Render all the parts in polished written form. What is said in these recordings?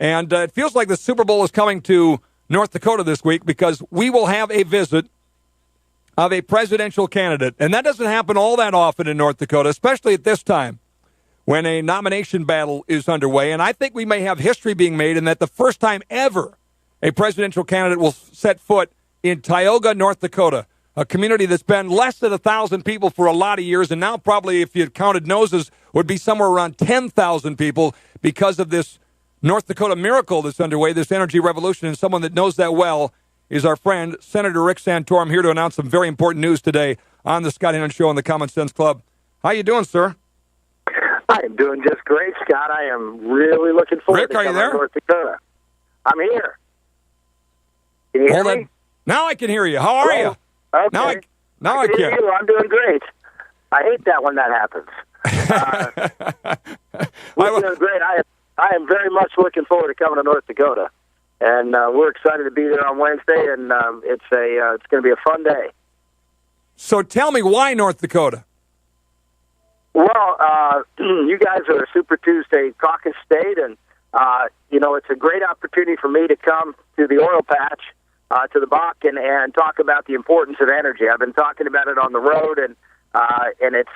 And it feels like the Super Bowl is coming to North Dakota this week because we will have a visit of a presidential candidate. And that doesn't happen all that often in North Dakota, especially at this time when a nomination battle is underway. And I think we may have history being made in that the first time ever a presidential candidate will set foot in Tioga, North Dakota, a community that's been less than 1,000 people for a lot of years, and now probably, if you had counted noses, would be somewhere around 10,000 people because of this North Dakota miracle that's underway, this energy revolution. And someone that knows that well is our friend, Senator Rick Santorum, here to announce some very important news today on the Scott Hannon Show and the Common Sense Club. How you doing, sir? I am doing just great, Scott. I am really looking forward Rick, to are you coming there? to North Dakota. I'm here. Can you hear me? Now I can hear you. How are you? Okay. Now I can hear can. you. I'm doing great. I hate that when that happens. We're doing great. I am very much looking forward to coming to North Dakota, and we're excited to be there on Wednesday. And it's going to be a fun day. So tell me, why North Dakota? Well, you guys are a Super Tuesday caucus state, and it's a great opportunity for me to come to the oil patch, to the Bakken, and talk about the importance of energy. I've been talking about it on the road, and it's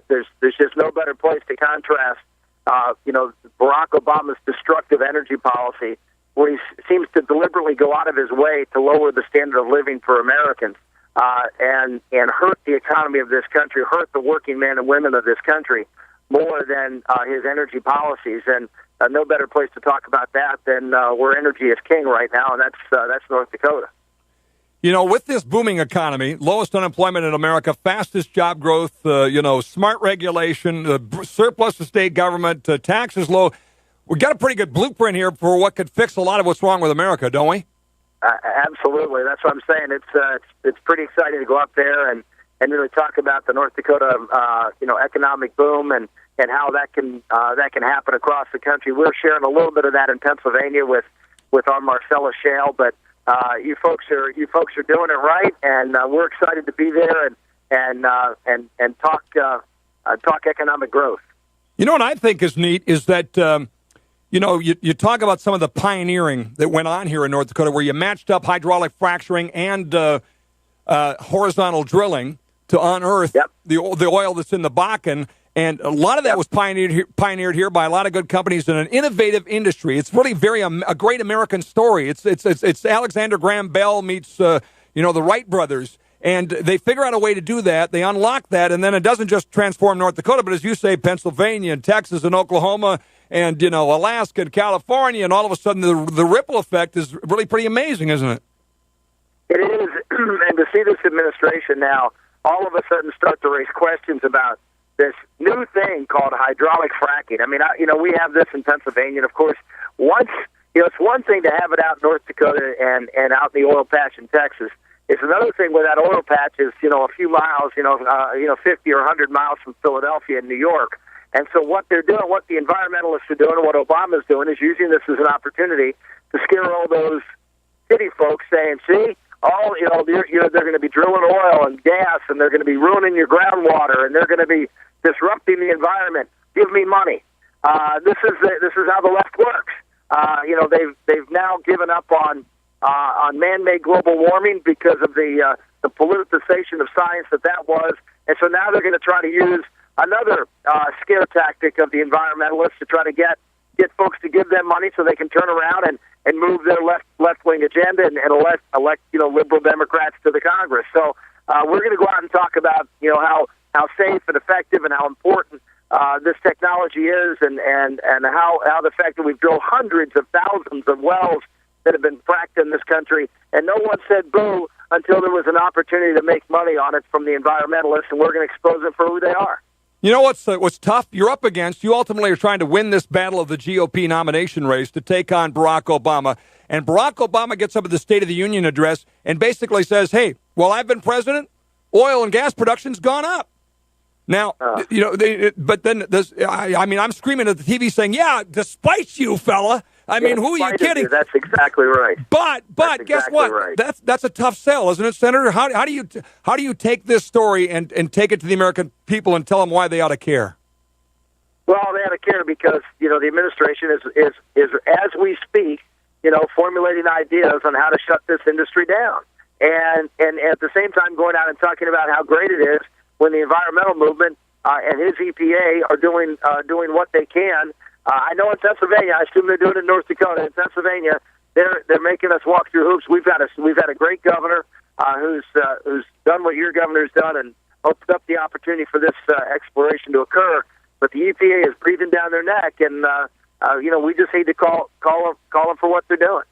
there's just no better place to contrast, Barack Obama's destructive energy policy, where he seems to deliberately go out of his way to lower the standard of living for Americans, and hurt the economy of this country, hurt the working men and women of this country more than his energy policies. And no better place to talk about that than where energy is king right now, and that's North Dakota. With this booming economy, lowest unemployment in America, fastest job growth, smart regulation, surplus to state government, taxes low, we've got a pretty good blueprint here for what could fix a lot of what's wrong with America, don't we? Absolutely. That's what I'm saying. It's pretty exciting to go up there and really talk about the North Dakota, economic boom and how that can happen across the country. We're sharing a little bit of that in Pennsylvania with our Marcellus Shale, but you folks are doing it right, and we're excited to be there and talk economic growth. What I think is neat is that you talk about some of the pioneering that went on here in North Dakota, where you matched up hydraulic fracturing and horizontal drilling to unearth the oil that's in the Bakken. And a lot of that was pioneered here by a lot of good companies in an innovative industry. It's really a great American story. It's Alexander Graham Bell meets the Wright brothers, and they figure out a way to do that. They unlock that, and then it doesn't just transform North Dakota, but as you say, Pennsylvania and Texas and Oklahoma and Alaska and California, and all of a sudden the ripple effect is really pretty amazing, isn't it? It is, and to see this administration now all of a sudden start to raise questions about this new thing called hydraulic fracking. I mean, we have this in Pennsylvania, and of course, it's one thing to have it out in North Dakota and out in the oil patch in Texas. It's another thing where that oil patch is, a few miles, 50 or 100 miles from Philadelphia and New York. And so what they're doing, what the environmentalists are doing, and what Obama's doing is using this as an opportunity to scare all those city folks, saying, "See, they're going to be drilling oil and gas, and they're going to be ruining your groundwater, and they're going to be disrupting the environment. Give me money." This is how the left works. They've now given up on man-made global warming because of the politicization of science that was, and so now they're going to try to use another scare tactic of the environmentalists to try to get folks to give them money so they can turn around and move their left-wing agenda and elect liberal Democrats to the Congress. So we're going to go out and talk about how safe and effective and how important this technology is, and how the fact that we've drilled hundreds of thousands of wells that have been fracked in this country, and no one said boo until there was an opportunity to make money on it from the environmentalists, and we're going to expose them for who they are. You know what's tough? You ultimately are trying to win this battle of the GOP nomination race to take on Barack Obama. And Barack Obama gets up at the State of the Union address and basically says, "Hey, while I've been president, oil and gas production's gone up." Now, but then I'm screaming at the TV saying, "Yeah, despite you, fella." I mean, who are you kidding? That's exactly right. But guess what? Right. That's a tough sell, isn't it, Senator? How do you take this story and take it to the American people and tell them why they ought to care? Well, they ought to care because, the administration is as we speak, formulating ideas on how to shut this industry down. And at the same time going out and talking about how great it is when the environmental movement and his EPA are doing what they can. I know in Pennsylvania, I assume they're doing it in North Dakota. In Pennsylvania, they're making us walk through hoops. We've had a great governor who's done what your governor's done and opened up the opportunity for this exploration to occur. But the EPA is breathing down their neck, and we just need to call them for what they're doing.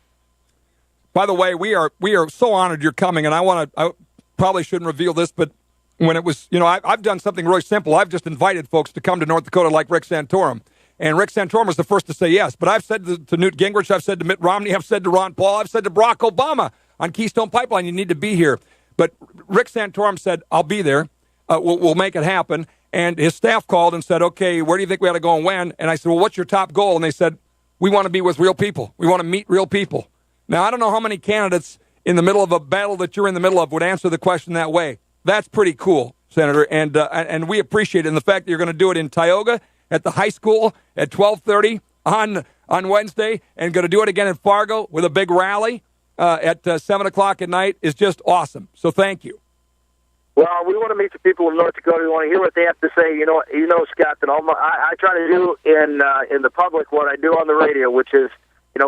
By the way, we are so honored you're coming, and I probably shouldn't reveal this, but when it was, I've done something really simple. I've just invited folks to come to North Dakota like Rick Santorum. And Rick Santorum was the first to say yes. But I've said to Newt Gingrich, I've said to Mitt Romney, I've said to Ron Paul, I've said to Barack Obama on Keystone Pipeline, you need to be here. But Rick Santorum said, I'll be there. We'll make it happen. And his staff called and said, okay, where do you think we ought to go and when? And I said, well, what's your top goal? And they said, we want to be with real people. We want to meet real people. Now, I don't know how many candidates in the middle of a battle that you're in the middle of would answer the question that way. That's pretty cool, Senator. And we appreciate it. And the fact that you're going to do it in Tioga at the high school at 12:30 on Wednesday and going to do it again in Fargo with a big rally at 7 o'clock at night is just awesome. So thank you. Well, we want to meet the people of North Dakota. We want to hear what they have to say. Scott, that I try to do in the public what I do on the radio, which is,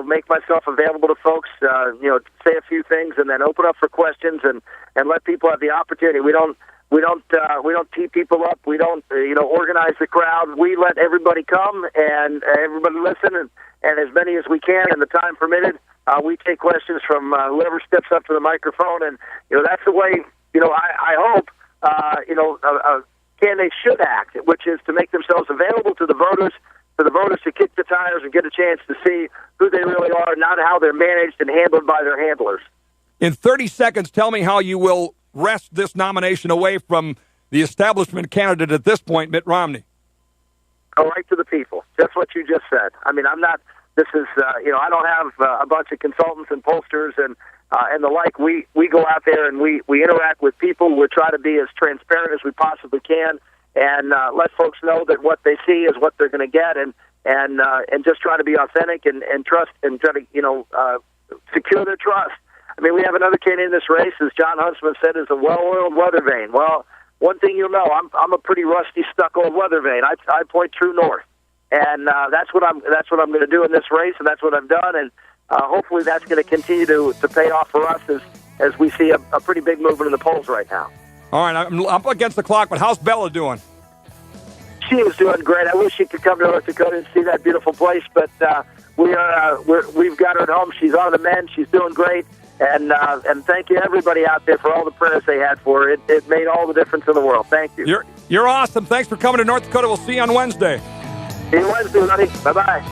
make myself available to folks, say a few things and then open up for questions and let people have the opportunity. We don't tee people up. We don't, organize the crowd. We let everybody come and everybody listen and as many as we can and the time permitted. We take questions from whoever steps up to the microphone and, that's the way, I hope, candidates should act, which is to make themselves available to the voters, for the voters to kick the tires and get a chance to see who they really are, not how they're managed and handled by their handlers. In 30 seconds, tell me how you will wrest this nomination away from the establishment candidate at this point, Mitt Romney. Go right to the people. Just what you just said. I mean, I'm not, this is, I don't have a bunch of consultants and pollsters and the like. We go out there and we interact with people. We try to be as transparent as we possibly can and let folks know that what they see is what they're going to get and just try to be authentic and trust and try to, secure their trust. I mean, we have another candidate in this race, as John Huntsman said, is a well-oiled weather vane. Well, one thing you'll know, I'm a pretty rusty, stuck old weather vane. I point true north, and that's what I'm going to do in this race, and that's what I've done, and hopefully that's going to continue to pay off for us as we see a pretty big movement in the polls right now. All right, I'm up against the clock, but how's Bella doing? She is doing great. I wish she could come to North Dakota and see that beautiful place, but we've got her at home. She's on the mend. She's doing great. And thank you, everybody out there, for all the prayers they had for her. It made all the difference in the world. Thank you. You're awesome. Thanks for coming to North Dakota. We'll see you on Wednesday. See you Wednesday, buddy. Bye-bye.